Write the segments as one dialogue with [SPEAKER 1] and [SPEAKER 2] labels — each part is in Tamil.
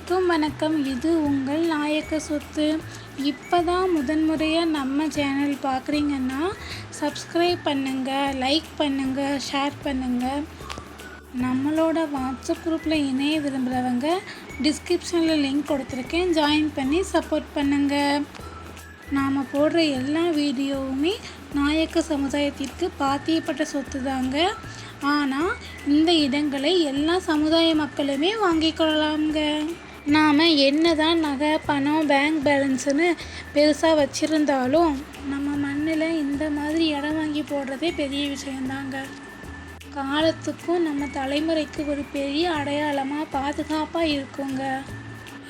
[SPEAKER 1] அனைவருக்கும் வணக்கம். இது உங்கள் நாயக்க சொத்து. இப்போ தான் முதன்முறையாக நம்ம சேனல் பார்க்குறீங்கன்னா சப்ஸ்கிரைப் பண்ணுங்கள், லைக் பண்ணுங்கள், ஷேர் பண்ணுங்கள். நம்மளோட வாட்ஸ்அப் குரூப்பில் இணைய விரும்புகிறவங்க டிஸ்கிரிப்ஷனில் லிங்க் கொடுத்துருக்கேன், ஜாயின் பண்ணி சப்போர்ட் பண்ணுங்கள். நாம் போடுற எல்லா வீடியோவுமே நாயக்க சமுதாயத்திற்கு பாத்தியப்பட்ட சொத்து தாங்க. ஆனால் இந்த இடங்களை எல்லா சமுதாய மக்களுமே வாங்கிக் கொள்ளலாம்ங்க. நாம் என்ன தான் நகை, பணம், பேங்க் பேலன்ஸுன்னு பெருசாக வச்சுருந்தாலும் நம்ம மண்ணில் இந்த மாதிரி இடம் வாங்கி போடுறதே பெரிய விஷயந்தாங்க. காலத்துக்கும் நம்ம தலைமுறைக்கு ஒரு பெரிய அடையாளமாக பாதுகாப்பாக இருக்குங்க.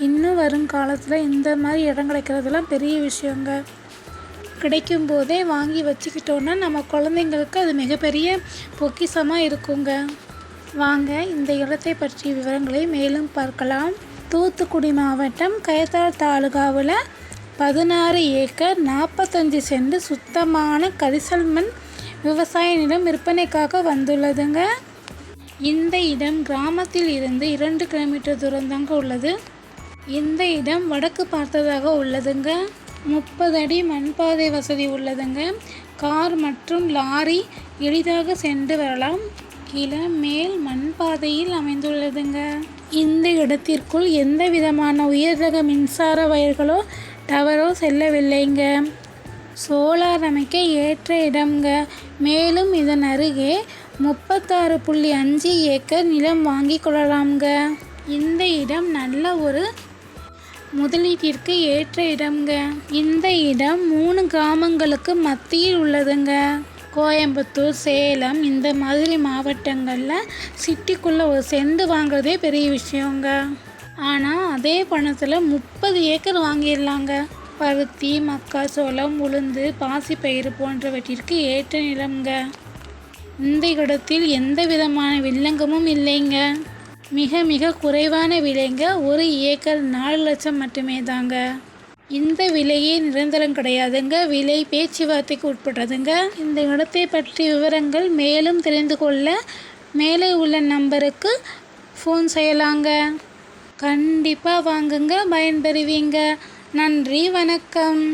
[SPEAKER 1] இன்னும் வரும் காலத்தில் இந்த மாதிரி இடம் கிடைக்கிறதுலாம் பெரிய விஷயங்க. கிடைக்கும் போதே வாங்கி வச்சுக்கிட்டோன்னா நம்ம குழந்தைங்களுக்கு அது மிகப்பெரிய பொக்கிஷமாக இருக்குங்க. வாங்க இந்த இடத்தை பற்றிய விவரங்களை மேலும் பார்க்கலாம். தூத்துக்குடி மாவட்டம் கயத்தார் தாலுகாவில் 16 ஏக்கர் 45 சென்ட் சுத்தமான கரிசல் மண் விவசாய நிலம் விற்பனைக்காக வந்துள்ளதுங்க. இந்த இடம் கிராமத்தில் இருந்து 2 கிலோமீட்டர் தூரம்தாங்க உள்ளது. இந்த இடம் வடக்கு பார்த்ததாக உள்ளதுங்க. 30 அடி மண்பாதை வசதி உள்ளதுங்க. கார் மற்றும் லாரி எளிதாக சென்று வரலாம். கீழே மேல் மண்பாதையில் அமைந்துள்ளதுங்க. இந்த இடத்திற்குள் எந்த விதமான உயர் ரக மின்சார வயர்களோ டவரோ செல்லவில்லைங்க. சோலார் அமைக்க ஏற்ற இடம்ங்க. மேலும் இதன் அருகே 36.5 ஏக்கர் நிலம் வாங்கி கொள்ளலாம்ங்க. இந்த இடம் நல்ல ஒரு முதலீட்டிற்கு ஏற்ற இடம்ங்க. இந்த இடம் 3 கிராமங்களுக்கு மத்தியில் உள்ளதுங்க. கோயம்புத்தூர், சேலம் இந்த மாதிரி மாவட்டங்களில் சிட்டிக்குள்ளே ஒரு செண்டு வாங்குறதே பெரிய விஷயங்க. ஆனால் அதே பணத்தில் 30 ஏக்கர் வாங்கிடலாங்க. பருத்தி, மக்காச்சோளம், உளுந்து, பாசிப்பயிறு போன்றவற்றிற்கு ஏற்ற நிலம்ங்க. இந்த இடத்தில் எந்த விதமான வில்லங்கமும் இல்லைங்க. மிக மிக குறைவான விலைங்க. 1 ஏக்கர் 4 லட்சம் மட்டுமே தாங்க. இந்த விலையே நிரந்தரம் கிடையாதுங்க. விலை பேச்சுவார்த்தைக்கு உட்பட்டதுங்க. இந்த இடத்தை பற்றிய விவரங்கள் மேலும் தெரிந்து கொள்ள மேலே உள்ள நம்பருக்கு ஃபோன் செய்யலாங்க. கண்டிப்பாக வாங்குங்க, பயன்பெறுவீங்க. நன்றி, வணக்கம்.